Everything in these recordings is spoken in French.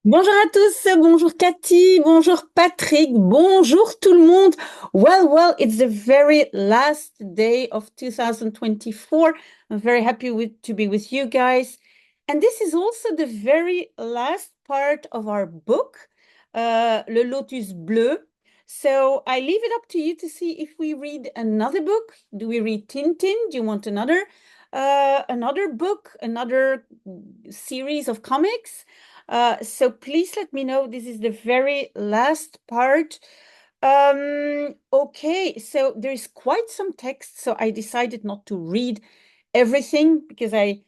Bonjour à tous, bonjour Cathy, bonjour Patrick, bonjour tout le monde. Well, it's the very last day of 2024. I'm very happy to be with you guys. And this is also the very last part of our book, Le Lotus Bleu. So I leave it up to you to see if we read another book. Do we read Tintin? Do you want another book, another series of comics? So please let me know. This is the very last part. Okay, so there is quite some text, so I decided not to read everything because I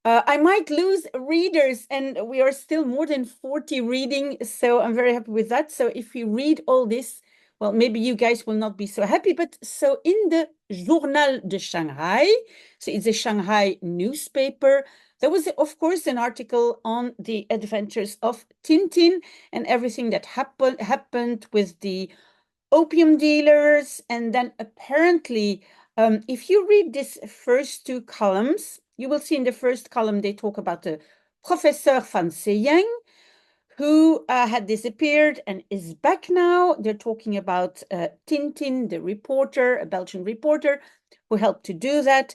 might lose readers, and we are still more than 40 reading, so I'm very happy with that. So if we read all this, well, maybe you guys will not be so happy, but so in the Journal de Shanghai, so it's a Shanghai newspaper, there was, of course, an article on the adventures of Tintin and everything that happened with the opium dealers. And then apparently, if you read these first two columns, you will see in the first column they talk about the Professor Fan Seyang, who had disappeared and is back now. They're talking about Tintin, the reporter, a Belgian reporter who helped to do that.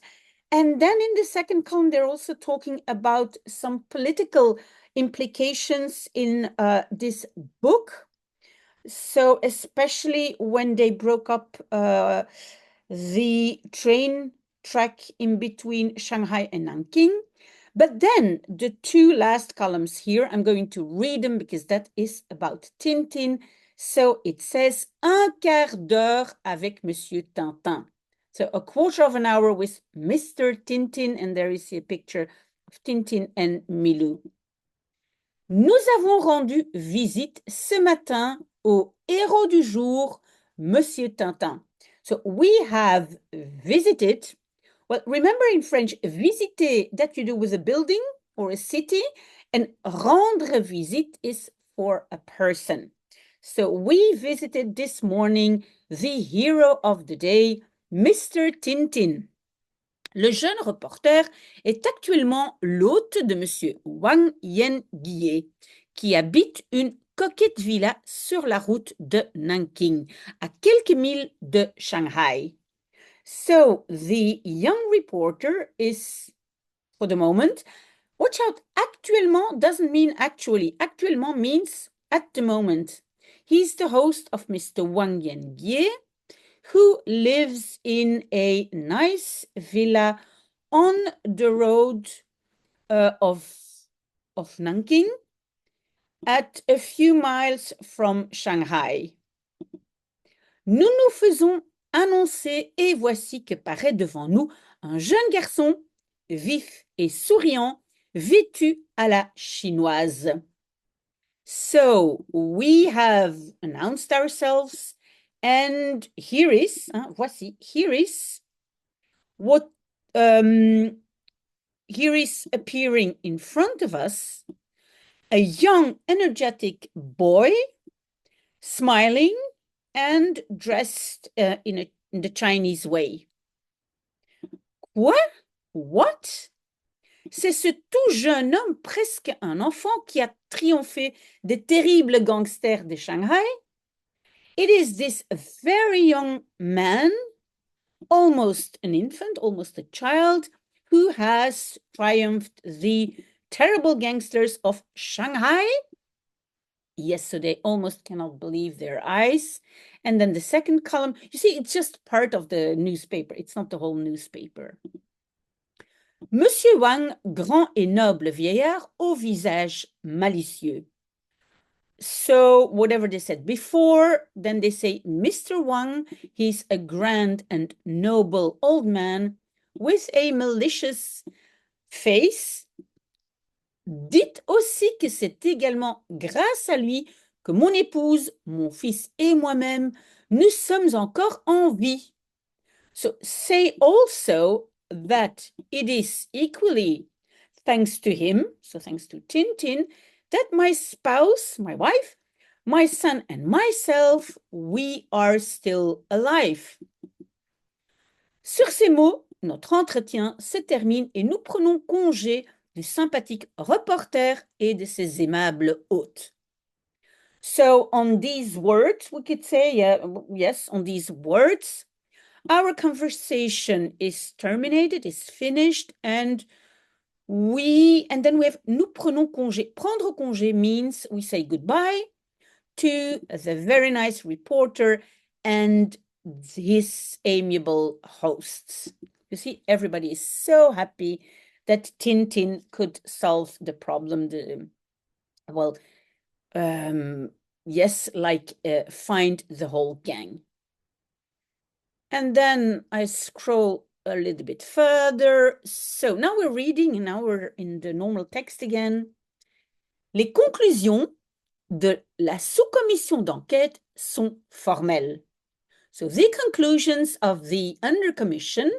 And then in the second column, they're also talking about some political implications in this book. So especially when they broke up the train track in between Shanghai and Nanking. But then the two last columns here, I'm going to read them because that is about Tintin. So it says un quart d'heure avec Monsieur Tintin. So a quarter of an hour with Mr. Tintin, and there is a picture of Tintin and Milou. Nous avons rendu visite ce matin au héros du jour, Monsieur Tintin. So we have visited. Well, remember in French, visiter, that you do with a building or a city, and rendre visite is for a person. So we visited this morning the hero of the day, Mr. Tintin. Le jeune reporter est actuellement l'hôte de Monsieur Wang Yen-Guier, qui habite une coquette villa sur la route de Nanking, à quelques milles de Shanghai. So the young reporter is, for the moment, watch out, actuellement doesn't mean actually. Actuellement means at the moment. He's the host of Mr. Wang Yen-Guier, who lives in a nice villa on the road of Nanking at a few miles from Shanghai. Nous nous faisons annoncer et voici que paraît devant nous un jeune garçon vif et souriant, vêtu à la chinoise. So we have announced ourselves, and here is, voici, here is what here is appearing in front of us, a young, energetic boy, smiling and dressed in the Chinese way. Quoi? What? C'est ce tout jeune homme, presque un enfant, qui a triomphé des terribles gangsters de Shanghai. It is this very young man, almost an infant, almost a child, who has triumphed the terrible gangsters of Shanghai. Yes, so they almost cannot believe their eyes. And then the second column, you see, it's just part of the newspaper. It's not the whole newspaper. Monsieur Wang, grand et noble vieillard, au visage malicieux. So whatever they said before, then they say Mr. Wang, he's a grand and noble old man with a malicious face. Dites aussi que c'est également grâce à lui que mon épouse, mon fils et moi-même, nous sommes encore en vie. So say also that it is equally thanks to him, so thanks to Tintin, that my spouse, my wife, my son and myself, we are still alive. Sur ces mots, notre entretien se termine et nous prenons congé du sympathique reporter et de ses aimables hôtes. So on these words, we could say, yes, on these words, our conversation is terminated, is finished, and then we have nous prenons congé. Prendre congé means we say goodbye to the very nice reporter and his amiable hosts. You see, everybody is so happy that Tintin could solve the problem. Yes, like find the whole gang. And then I scroll a little bit further. So now we're reading, now we're in the normal text again. Les conclusions de la sous-commission d'enquête sont formelles. So the conclusions of the undercommission,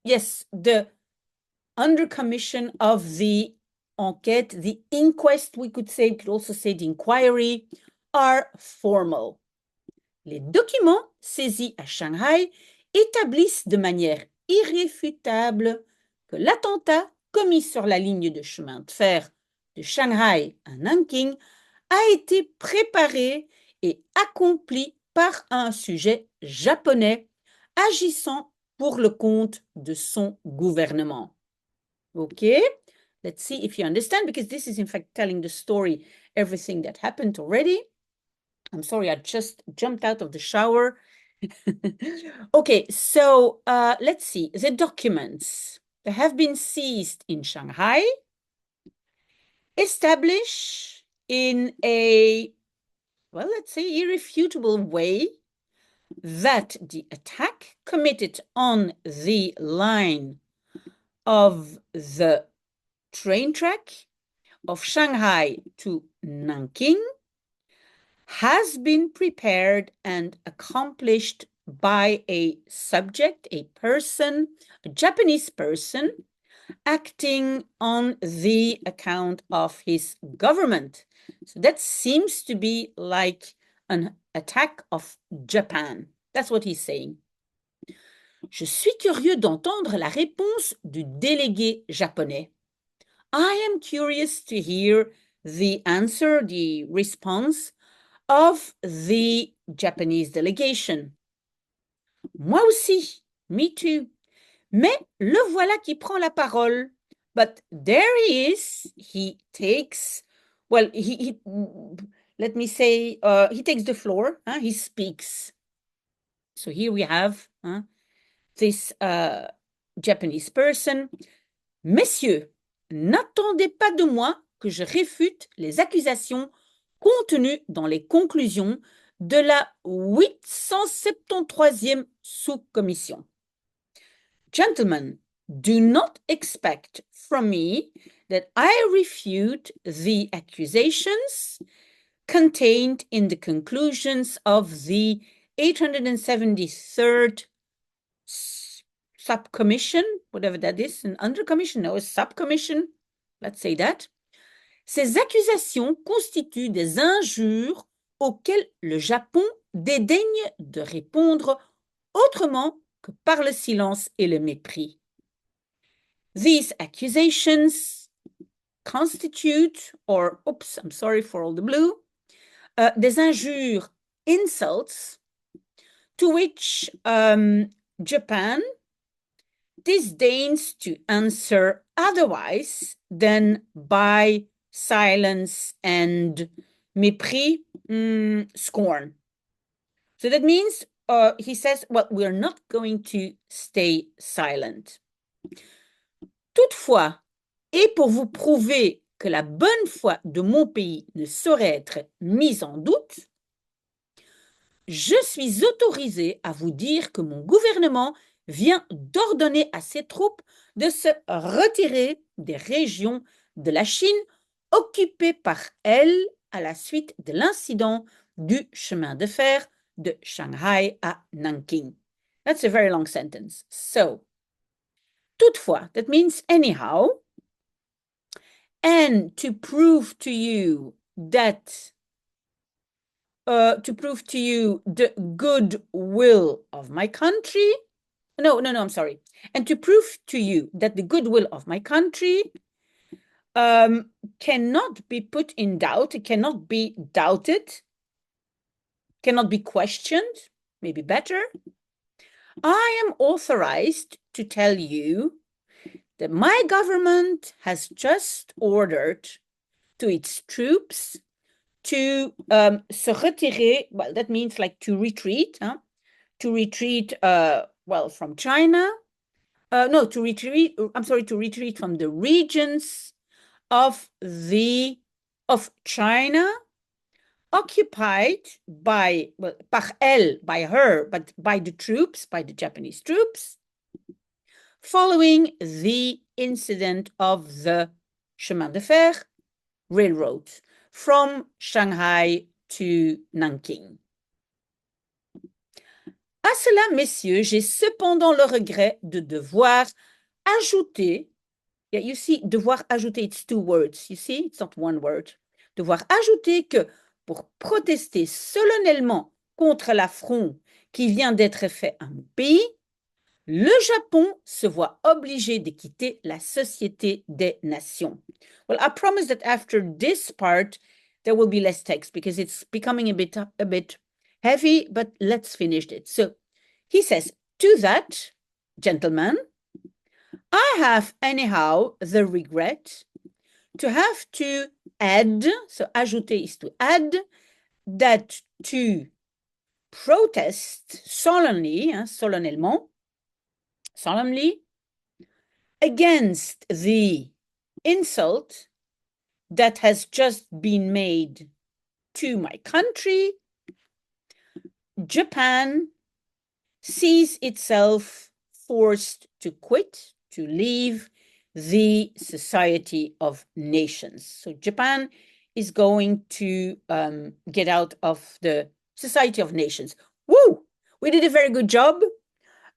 yes, the undercommission of the enquête, the inquest, we could also say the inquiry, are formal. Les documents saisis à Shanghai établissent de manière irréfutable que l'attentat commis sur la ligne de chemin de fer de Shanghai à Nanking a été préparé et accompli par un sujet japonais agissant pour le compte de son gouvernement. Okay, let's see if you understand, because this is in fact telling the story, everything that happened already. I'm sorry, I just jumped out of the shower. Okay, so let's see. The documents that have been seized in Shanghai establish in a, well, let's say irrefutable way that the attack committed on the line of the train track of Shanghai to Nanking has been prepared and accomplished by a subject, a person, a Japanese person, acting on the account of his government. So that seems to be like an attack of Japan. That's what he's saying. Je suis curieux d'entendre la réponse du délégué japonais. I am curious to hear the answer, the response of the Japanese delegation. Moi aussi, me too. Mais le voilà qui prend la parole. But there he is. He takes, well, let me say, he takes the floor. He speaks. So here we have this Japanese person. Messieurs, n'attendez pas de moi que je réfute les accusations contenues dans les conclusions de la 873e sous-commission. Gentlemen, do not expect from me that I refute the accusations contained in the conclusions of the 873rd subcommission, whatever that is, an undercommission, no, a subcommission, let's say that. Ces accusations constituent des injures auxquelles le Japon dédaigne de répondre autrement que par le silence et le mépris. These accusations constitute, or, oops, I'm sorry for all the blue, des injures, insults, to which Japan disdains to answer otherwise than by silence and mépris, scorn. So that means he says, well, we're not going to stay silent. Toutefois, et pour vous prouver que la bonne foi de mon pays ne saurait être mise en doute, je suis autorisé à vous dire que mon gouvernement vient d'ordonner à ses troupes de se retirer des régions de la Chine occupées par elle à la suite de l'incident du chemin de fer de Shanghai à Nanking. That's a very long sentence. So, toutefois, that means anyhow, and to prove to you that to prove to you the good will of my country, I'm sorry. And to prove to you that the goodwill of my country cannot be put in doubt, it cannot be doubted, cannot be questioned, maybe better. I am authorized to tell you that my government has just ordered to its troops to se retirer. Well, that means like to retreat, to retreat, from China. To retreat, to retreat from the regions of China occupied by, par elle, by her, but by the troops, by the Japanese troops, following the incident of the chemin de fer railroad from Shanghai to Nanking. À cela, messieurs, j'ai cependant le regret de devoir ajouter, yeah, you see, devoir ajouter, it's two words, you see, it's not one word. Devoir ajouter que pour protester solennellement contre l'affront qui vient d'être fait à mon pays, le Japon se voit obligé de quitter la Société des Nations. Well, I promise that after this part, there will be less text because it's becoming a bit heavy, but let's finish it. So he says, to that, gentlemen, I have anyhow the regret to have to add, so ajouter is to add, that to protest solemnly, solennellement, solemnly, against the insult that has just been made to my country, Japan sees itself forced to quit, to leave the Society of Nations. So Japan is going to get out of the Society of Nations. Woo! We did a very good job.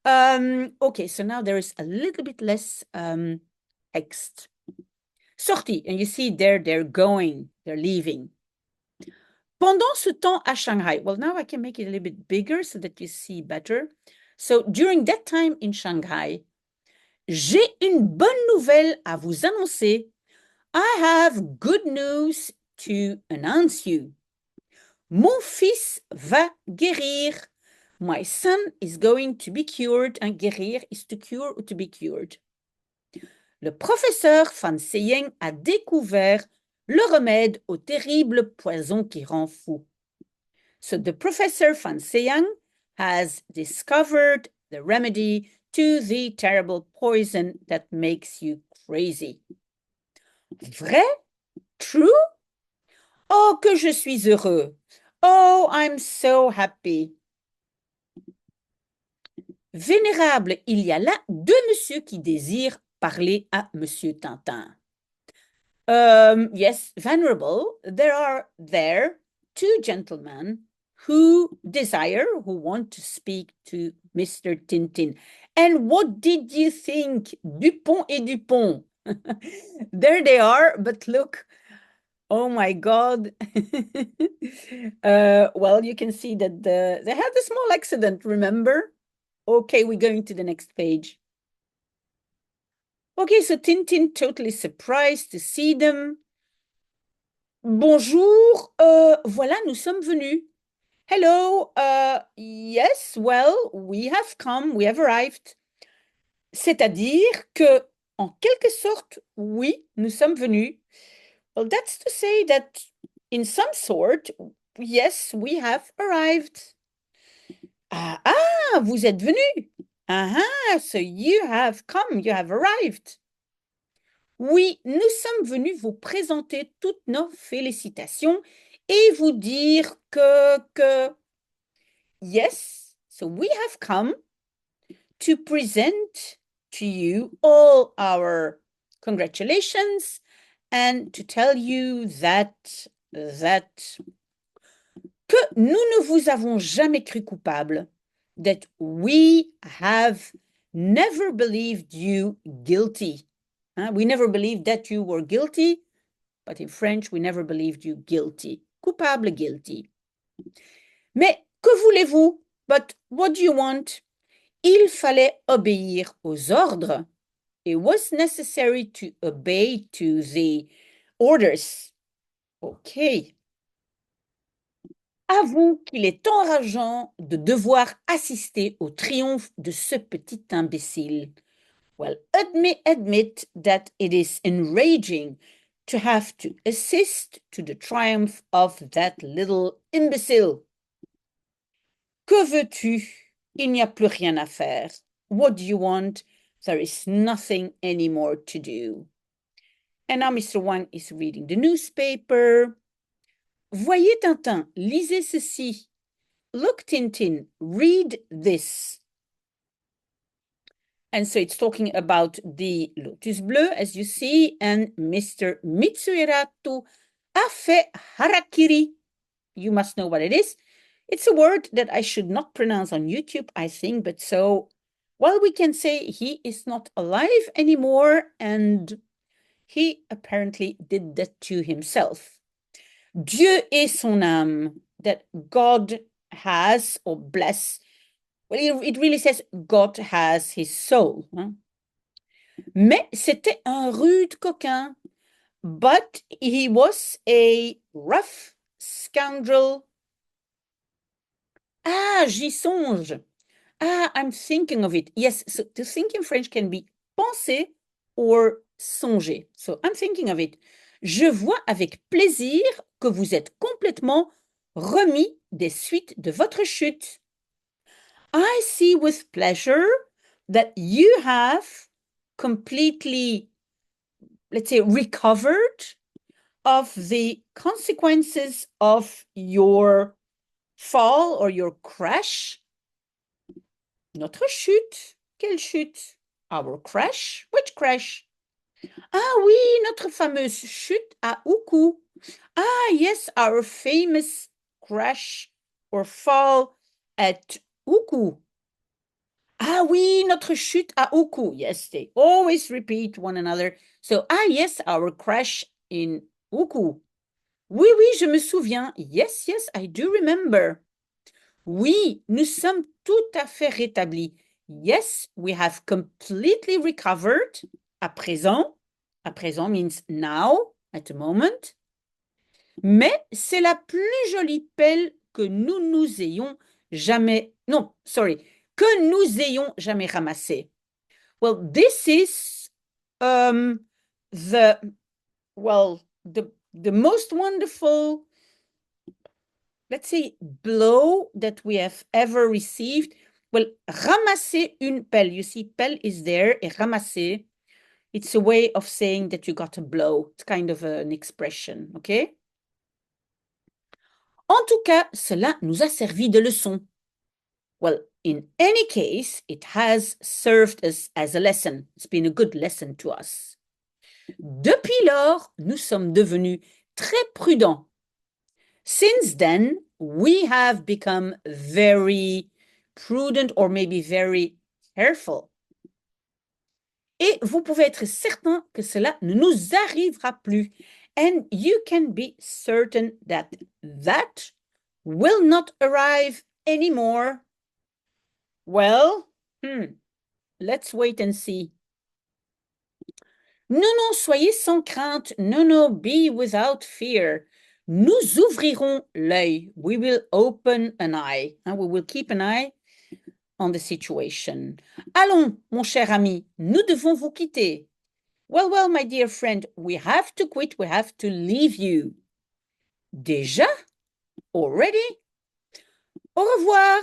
Okay, so now there is a little bit less text. Sortie, and you see there, they're going, they're leaving. Pendant ce temps à Shanghai, well, now I can make it a little bit bigger so that you see better. So during that time in Shanghai, j'ai une bonne nouvelle à vous annoncer. I have good news to announce you. Mon fils va guérir. My son is going to be cured. And guérir is to cure or to be cured. Le professeur Fan Seyeng a découvert le remède au terrible poison qui rend fou. So the professor Fan Seyeng has discovered the remedy to the terrible poison that makes you crazy. Vrai? True? Oh, que je suis heureux. Oh, I'm so happy. Vénérable, il y a là deux messieurs qui désirent parler à Monsieur Tintin. Yes, venerable, there are there two gentlemen who want to speak to Mr. Tintin. And what did you think? Dupont et Dupont. There they are, but look, oh my God. Well, you can see that they had a small accident, remember? Okay, we're going to the next page. Okay, so Tintin totally surprised to see them. Bonjour, voilà, nous sommes venus. Hello, yes, well, we have come, we have arrived. C'est-à-dire que, en quelque sorte, oui, nous sommes venus. Well, that's to say that, in some sort, yes, we have arrived. Vous êtes venus. So you have come, you have arrived. Oui, nous sommes venus vous présenter toutes nos félicitations et vous dire que yes, so we have come to present to you all our congratulations and to tell you that que nous ne vous avons jamais cru coupable, that we have never believed you guilty. We never believed that you were guilty, but in French, we never believed you guilty. Coupable, guilty. Mais que voulez-vous? But what do you want? Il fallait obéir aux ordres. It was necessary to obey to the orders. OK. Avoue qu'il est enrageant de devoir assister au triomphe de ce petit imbécile. Well, admit that it is enraging to have to assist to the triumph of that little imbecile. Que veux-tu? Il n'y a plus rien à faire. What do you want? There is nothing anymore to do. And now Mr. Wang is reading the newspaper. Voyez Tintin, lisez ceci. Look Tintin, read this. And so it's talking about the lotus bleu, as you see, and Mr. Mitsuhirato a fait harakiri. You must know what it is. It's a word that I should not pronounce on YouTube, I think, but so, well, we can say he is not alive anymore, and he apparently did that to himself. Dieu et son âme, that God has, or bless, well, it really says God has his soul. Hein? Mais c'était un rude coquin, but he was a rough scoundrel. Ah, j'y songe. Ah, I'm thinking of it. Yes, so to think in French can be penser or songer. So I'm thinking of it. Je vois avec plaisir que vous êtes complètement remis des suites de votre chute. I see with pleasure that you have completely, let's say, recovered of the consequences of your fall or your crash. Notre chute. Quelle chute? Our crash. Which crash? Ah oui, notre fameuse chute à Uku. Ah yes, our famous crash or fall at Uku. Ah oui, notre chute à Uku. Yes, they always repeat one another. So, ah yes, our crash in Uku. Oui, oui, je me souviens. Yes, yes, I do remember. Oui, nous sommes tout à fait rétablis. Yes, we have completely recovered. À présent. À présent means now, at the moment. Mais c'est la plus jolie pelle que nous ayons jamais... Non, sorry. Que nous ayons jamais ramassée. Well, this is the most wonderful, let's say, blow that we have ever received. Well, ramasser une pelle. You see, pelle is there, et ramasser, it's a way of saying that you got a blow. It's kind of an expression, okay? En tout cas, cela nous a servi de leçon. Well, in any case, it has served us as a lesson. It's been a good lesson to us. Depuis lors, nous sommes devenus très prudents. Since then, we have become very prudent or maybe very careful. Et vous pouvez être certain que cela ne nous arrivera plus. And you can be certain that that will not arrive anymore. Well, let's wait and see. Non, non, soyez sans crainte. No, no, be without fear. Nous ouvrirons l'œil. We will open an eye. We will keep an eye on the situation. Allons, mon cher ami, nous devons vous quitter. Well, well, my dear friend, we have to quit. We have to leave you. Déjà? Already? Au revoir.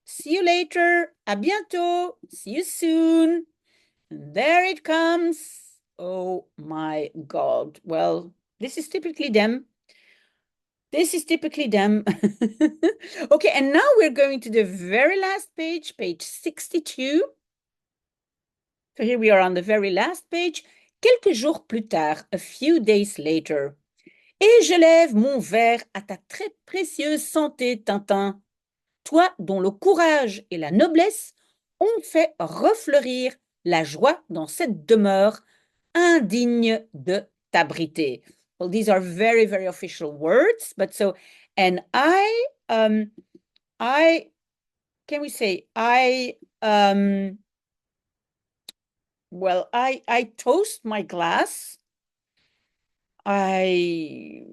See you later. À bientôt. See you soon. There it comes. Oh my God. Well, this is typically them. This is typically them. Okay, and now we're going to the very last page, page 62. So here we are on the very last page. Quelques jours plus tard, a few days later. Et je lève mon verre à ta très précieuse santé, Tintin. Toi dont le courage et la noblesse ont fait refleurir la joie dans cette demeure indigne de t'abriter. Well, these are very, very official words, but so, and I can we say? Well, I toast my glass. Should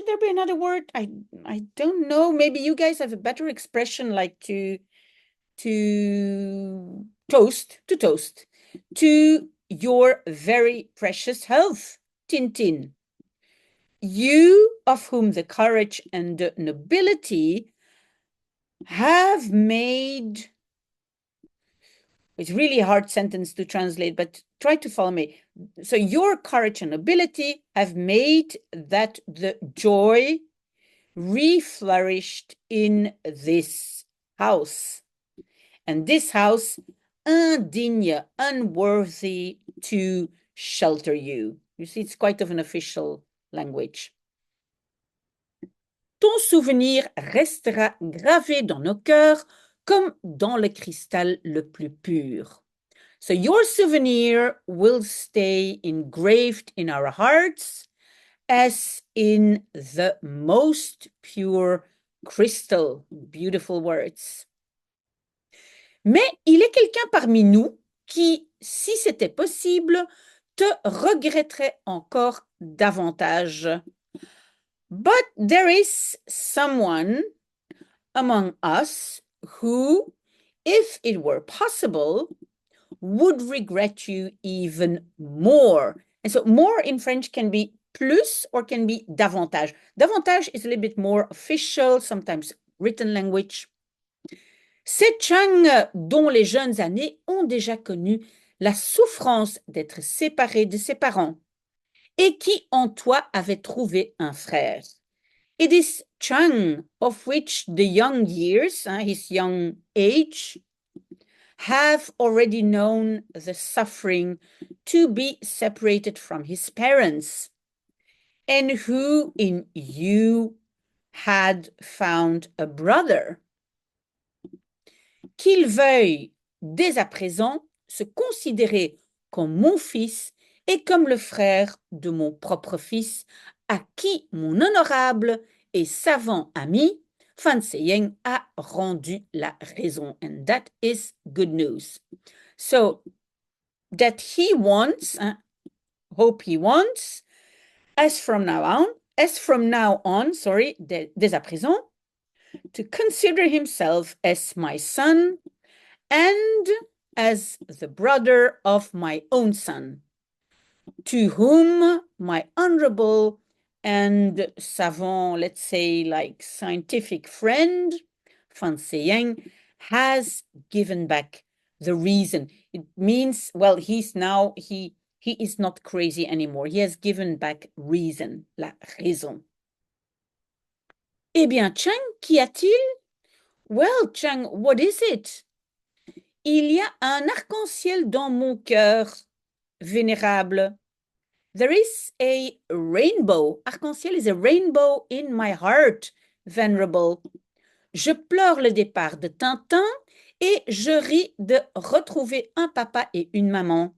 there be another word? I don't know. Maybe you guys have a better expression like to toast to your very precious health, Tintin. You of whom the courage and the nobility have made, it's really a hard sentence to translate, but try to follow me. So your courage and nobility have made that the joy reflourished in this house. And this house, indigne, unworthy to shelter you. You see, it's quite of an official language. Ton souvenir restera gravé dans nos cœurs comme dans le cristal le plus pur. So your souvenir will stay engraved in our hearts as in the most pure crystal. Beautiful words. Mais il est quelqu'un parmi nous qui, si c'était possible, te regretterait encore davantage. But there is someone among us who, if it were possible, would regret you even more. And so more in French can be plus or can be davantage. Davantage is a little bit more official, sometimes written language. C'est Chang dont les jeunes années ont déjà connu la souffrance d'être séparé de ses parents et qui en toi avait trouvé un frère. It is Chang of which the young years, his young age, have already known the suffering to be separated from his parents, and who in you had found a brother. Qu'il veuille dès à présent se considérer comme mon fils et comme le frère de mon propre fils, à qui mon honorable et savant ami Fan Seyeng a rendu la raison. And that is good news. So that he wants, hope he wants, as from now on, dès à présent, to consider himself as my son and as the brother of my own son, to whom my honorable and savant, let's say like scientific friend, Fan Seyeng, has given back the reason. It means, well, he is not crazy anymore. He has given back reason, la raison. Eh bien, Chang, qu'y a-t-il? Well, Chang, what is it? Il y a un arc-en-ciel dans mon cœur, vénérable. There is a rainbow. Arc-en-ciel is a rainbow in my heart, venerable. Je pleure le départ de Tintin et je ris de retrouver un papa et une maman.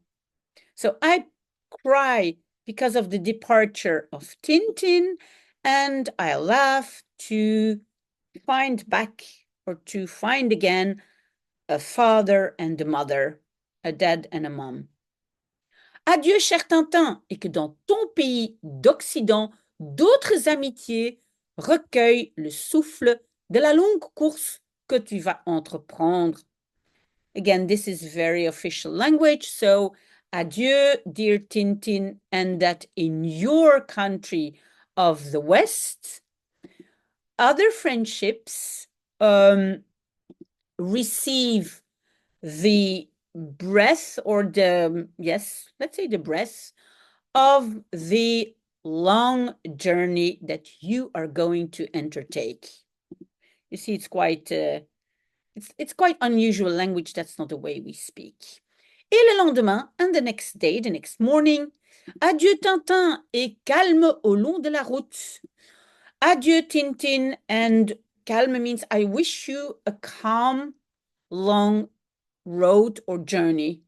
So I cry because of the departure of Tintin, and I laugh to find back or to find again a father and a mother, a dad and a mom. Adieu, cher Tintin, et que dans ton pays d'Occident, d'autres amitiés recueillent le souffle de la longue course que tu vas entreprendre. Again, this is very official language, so adieu, dear Tintin, and that in your country of the West, other friendships receive the breath or let's say the breath of the long journey that you are going to undertake. You see, it's quite unusual language. That's not the way we speak. Et le lendemain, and the next day, the next morning, adieu Tintin et calme au long de la route. Adieu Tintin, and calme means I wish you a calm, long road or journey.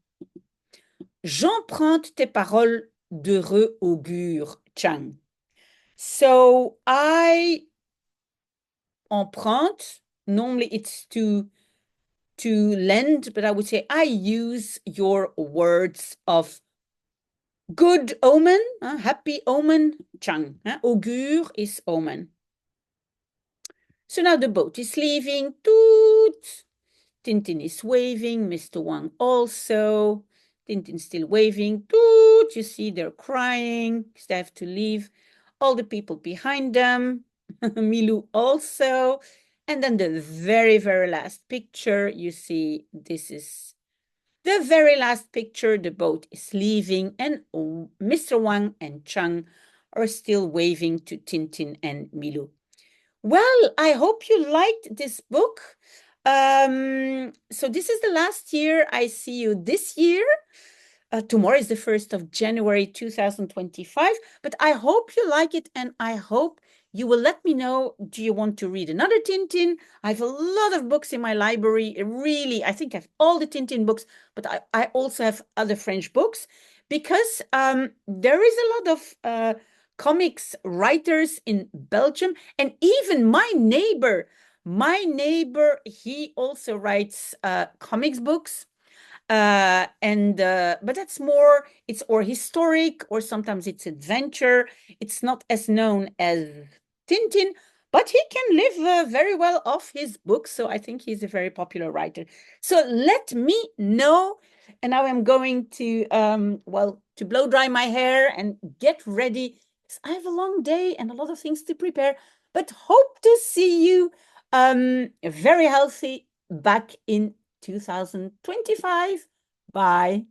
J'emprunte tes paroles d'heureux augure, Chang. So I emprunte, normally it's to to lend, but I would say I use your words of good omen, happy omen, Chang. Augure is omen. So now the boat is leaving. Toot. Tintin is waving. Mr. Wang also. Tintin still waving. Toot. You see, they're crying because they have to leave. All the people behind them. Milou also. And then the very, very last picture, you see, this is the very last picture. The boat is leaving, and Mr. Wang and Chang are still waving to Tintin and Milou. Well, I hope you liked this book. So this is the last year. I see you this year. Tomorrow is the 1st of January 2025, but I hope you like it, and I hope you will let me know, do you want to read another Tintin? I have a lot of books in my library. Really, I think I have all the Tintin books, but I also have other French books because there is a lot of comics writers in Belgium, and even my neighbor, he also writes comics books. But that's more, it's or historic, or sometimes it's adventure. It's not as known as Tintin, but he can live very well off his books. So I think he's a very popular writer. So let me know. And now I'm going to, to blow dry my hair and get ready. I have a long day and a lot of things to prepare, but hope to see you very healthy back in 2025. Bye.